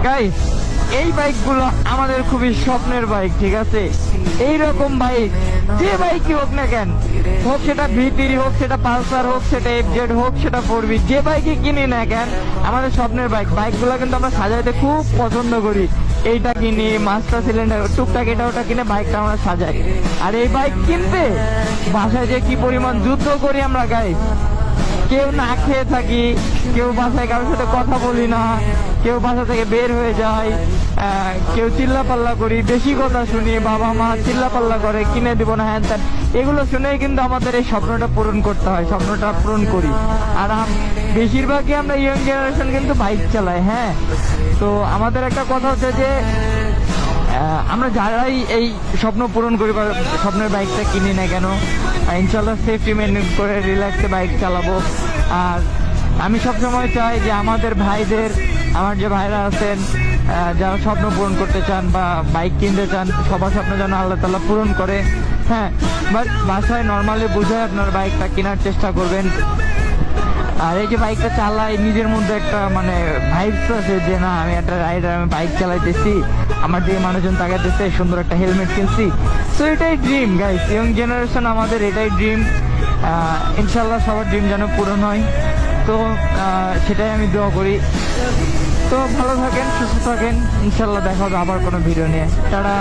Guys এই বাইকগুলো আমাদের খুবই স্বপ্নের বাইক, ঠিক আছে? এইরকম বাইক যে বাইকই হোক না কেন, হোক সেটা V3 হোক, সেটা পালসার হোক, সেটা FZ হোক, সেটা 4V, যে বাইকই কিনি না কেন আমাদের স্বপ্নের বাইক। বাইকগুলো কিন্তু আমরা সাজাইতে খুব পছন্দ করি। এইটা কিনি, মাস্টার সিলিন্ডার, টুকটাক এটা ওটা কিনে বাইকটা আমরা সাজাই। আর এই বাইক কিনতে বাসায় যে কি পরিমাণ যুদ্ধ করি আমরা গাইস। কেউ না খেয়ে থাকি, কেউ বাসায় কারোর সাথে কথা বলি না, কেউ বাসা থেকে বের হয়ে যায়, কেউ চিল্লা পাল্লা করি, বেশি কথা শুনি, বাবা মা চিল্লা পাল্লা করে কিনে দিব না হ্যান ত্যান। এগুলো শুনেই কিন্তু আমাদের এই স্বপ্নটা পূরণ করতে হয়, স্বপ্নটা পূরণ করি। আর বেশিরভাগই আমরা ইয়ং জেনারেশন কিন্তু বাইক চালাই। হ্যাঁ, তো আমাদের একটা কথা হচ্ছে যে আমরা যারাই এই স্বপ্ন পূরণ করি বা স্বপ্নের বাইকটা কিনি না কেন, ইনশাল্লাহ সেফটি মেনটেন করে রিল্যাক্সে বাইক চালাবো। আর আমি সবসময় চাই যে আমাদের ভাইদের, আমার যে ভাইরা আছেন যারা স্বপ্ন পূরণ করতে চান বা বাইক কিনতে চান, সবার স্বপ্ন যেন আল্লাহ তাআলা পূরণ করে। হ্যাঁ, বাট বাসায় নর্মালি বুঝে আপনার বাইকটা কেনার চেষ্টা করবেন। আর এই যে বাইকটা চালাই, নিজের মধ্যে একটা মানে ভাইবস আছে যে না আমি একটা রাইডার, আমি বাইক চালাইতেছি, আমার দিকে মানুষজন তাকাইতেছে, সুন্দর একটা হেলমেট কিনছি। তো এটাই ড্রিম গাইস, ইয়ং জেনারেশন আমাদের এটাই ড্রিম। ইনশাল্লাহ সবার ড্রিম যেন পূরণ হয়। তো সেটাই আমি দোয়া করি। তো ভালো থাকেন, সুস্থ থাকেন, ইনশাল্লাহ দেখা হবে আবার কোনো ভিডিও নিয়ে। টাটা।